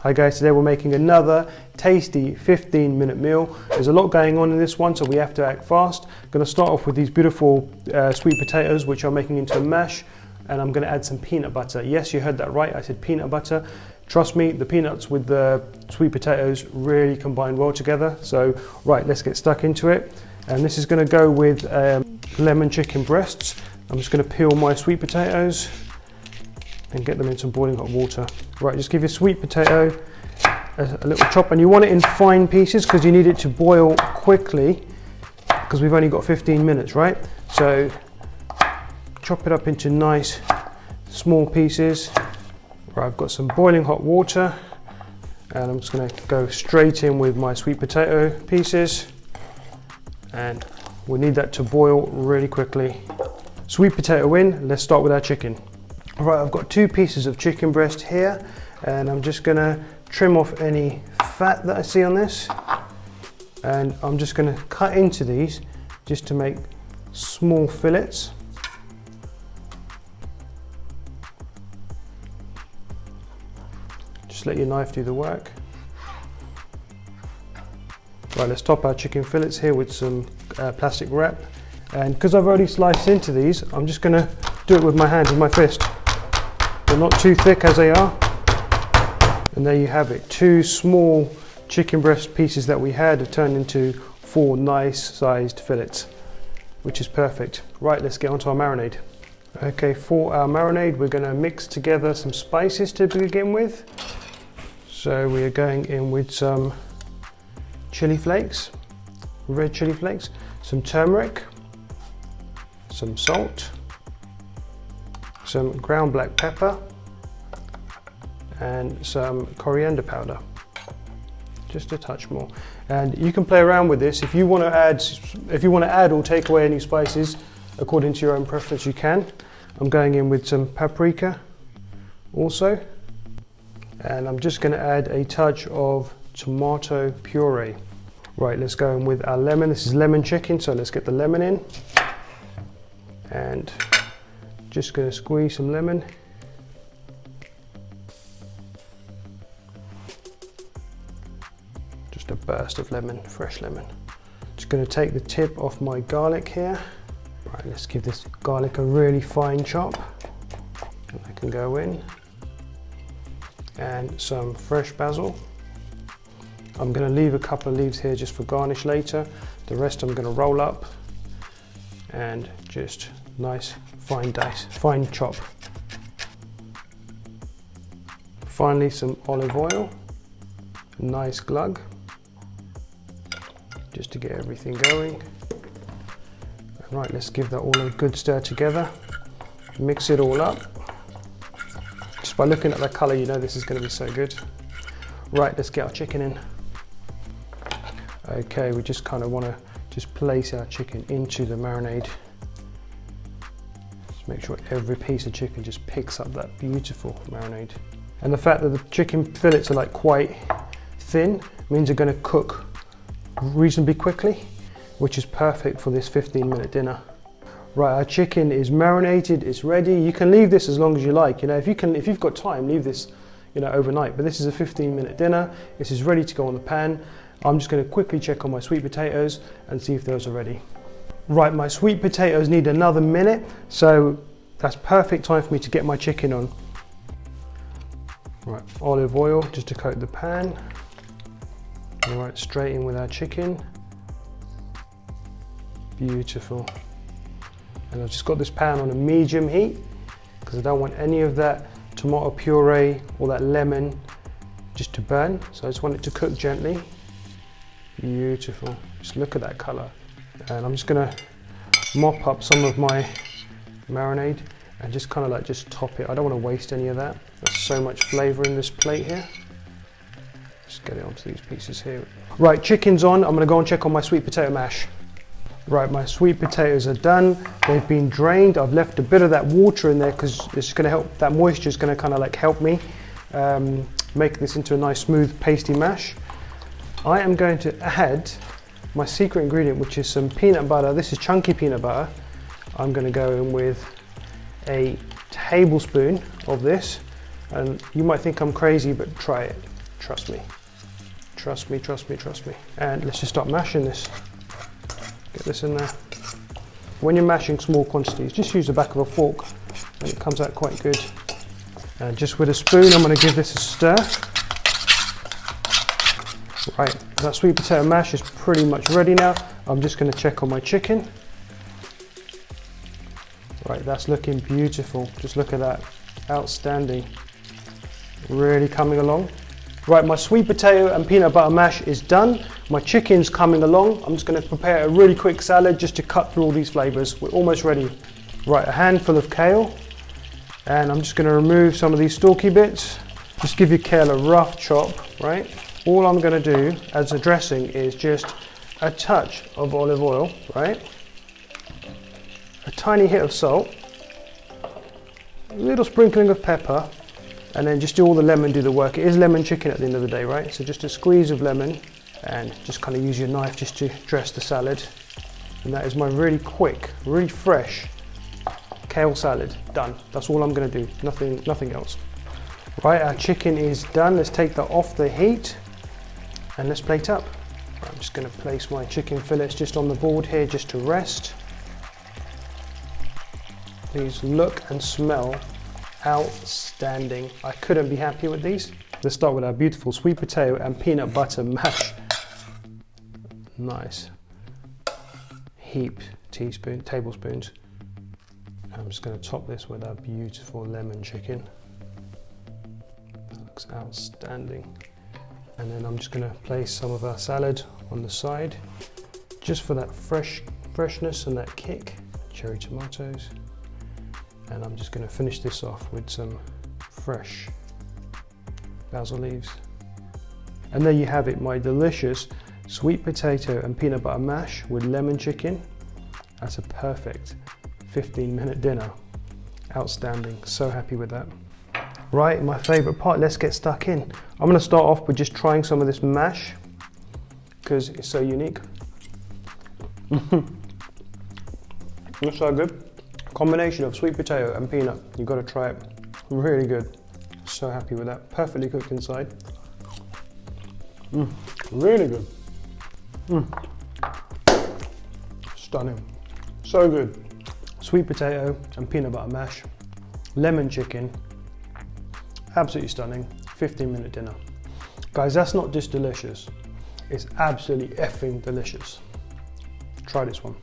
Hi guys, today we're making another tasty 15-minute meal. There's a lot going on in this one, so we have to act fast. I'm going to start off with these beautiful sweet potatoes, which I'm making into a mash, and I'm going to add some peanut butter. Yes, you heard that right, I said peanut butter. Trust me, the peanuts with the sweet potatoes really combine well together. So, right, let's get stuck into it. And this is going to go with lemon chicken breasts. I'm just going to peel my sweet potatoes and get them in some boiling hot water. Right, just give your sweet potato a little chop, and you want it in fine pieces because you need it to boil quickly because we've only got 15 minutes, right? So chop it up into nice small pieces. Right, I've got some boiling hot water and I'm just going to go straight in with my sweet potato pieces, and we need that to boil really quickly. Sweet potato in, let's start with our chicken. Right, I've got 2 pieces of chicken breast here, and I'm just going to trim off any fat that I see on this, and I'm just going to cut into these just to make small fillets. Just let your knife do the work. Right, let's top our chicken fillets here with some plastic wrap, and because I've already sliced into these, I'm just going to do it with my hand, with my fist. They're not too thick as they are. And there you have it. 2 small chicken breast pieces that we had have turned into 4 nice sized fillets, which is perfect. Right, let's get onto our marinade. Okay, for our marinade, we're going to mix together some spices to begin with. So we are going in with some chili flakes, red chili flakes, some turmeric, some salt, some ground black pepper, and some coriander powder, just a touch more. And you can play around with this. If you want to add or take away any spices according to your own preference, you can. I'm going in with some paprika also, and I'm just going to add a touch of tomato puree. Right, let's go in with our lemon. This is lemon chicken, so let's get the lemon in, and just going to squeeze some lemon. Just a burst of lemon, fresh lemon. Just going to take the tip off my garlic here. Right, let's give this garlic a really fine chop. And that can go in. And some fresh basil. I'm going to leave a couple of leaves here just for garnish later. The rest I'm going to roll up and just nice fine dice, fine chop. Finally, some olive oil, a nice glug, just to get everything going. Right, let's give that all a good stir together. Mix it all up. Just by looking at the colour, you know this is going to be so good. Right, let's get our chicken in. Okay, we just kind of want to just place our chicken into the marinade. Make sure every piece of chicken just picks up that beautiful marinade. And the fact that the chicken fillets are like quite thin means they're going to cook reasonably quickly, which is perfect for this 15-minute dinner. Right, our chicken is marinated, it's ready. You can leave this as long as you like. You know, if you've got time, leave this, you know, overnight. But this is a 15-minute dinner. This is ready to go on the pan. I'm just going to quickly check on my sweet potatoes and see if those are ready. Right, my sweet potatoes need another minute, so that's perfect time for me to get my chicken on. Right, olive oil just to coat the pan. All right, straight in with our chicken. Beautiful. And I've just got this pan on a medium heat because I don't want any of that tomato puree or that lemon just to burn. So I just want it to cook gently. Beautiful. Just look at that color. And I'm just gonna mop up some of my marinade and just kind of like just top it. I don't want to waste any of that. There's so much flavor in this plate here. Just get it onto these pieces here. Right, chicken's on. I'm gonna go and check on my sweet potato mash. Right, my sweet potatoes are done. They've been drained. I've left a bit of that water in there because it's gonna help, that moisture is gonna kind of like help me make this into a nice smooth pasty mash. I am going to add my secret ingredient, which is some peanut butter. This is chunky peanut butter. I'm going to go in with a tablespoon of this, and you might think I'm crazy, but try it. Trust me. Trust me, trust me, trust me. And let's just start mashing this. Get this in there. When you're mashing small quantities, just use the back of a fork and it comes out quite good. And just with a spoon, I'm going to give this a stir. Right, that sweet potato mash is pretty much ready now. I'm just going to check on my chicken. Right, that's looking beautiful. Just look at that. Outstanding. Really coming along. Right, my sweet potato and peanut butter mash is done. My chicken's coming along. I'm just going to prepare a really quick salad just to cut through all these flavors. We're almost ready. Right, a handful of kale. And I'm just going to remove some of these stalky bits. Just give your kale a rough chop, right? All I'm going to do as a dressing is just a touch of olive oil, right? A tiny hit of salt. A little sprinkling of pepper. And then just do all the lemon, do the work. It is lemon chicken at the end of the day, right? So just a squeeze of lemon and just kind of use your knife just to dress the salad. And that is my really quick, really fresh kale salad done. That's all I'm going to do, nothing else. Right, our chicken is done. Let's take that off the heat and let's plate up. I'm just going to place my chicken fillets just on the board here just to rest. These look and smell outstanding. I couldn't be happier with these. Let's start with our beautiful sweet potato and peanut butter mash. Nice. Heaped tablespoons. I'm just going to top this with our beautiful lemon chicken. That looks outstanding. And then I'm just going to place some of our salad on the side, just for that freshness and that kick. Cherry tomatoes. And I'm just going to finish this off with some fresh basil leaves. And there you have it, my delicious sweet potato and peanut butter mash with lemon chicken. That's a perfect 15-minute dinner. Outstanding, so happy with that. Right, my favorite part, let's get stuck in. I'm going to start off with just trying some of this mash because it's so unique. Looks so good. Combination of sweet potato and peanut, you've got to try it. Really good. So happy with that. Perfectly cooked inside. Really good. Stunning. So good. Sweet potato and peanut butter mash, lemon chicken. Absolutely stunning. 15-minute dinner. Guys, that's not just delicious. It's absolutely effing delicious. Try this one.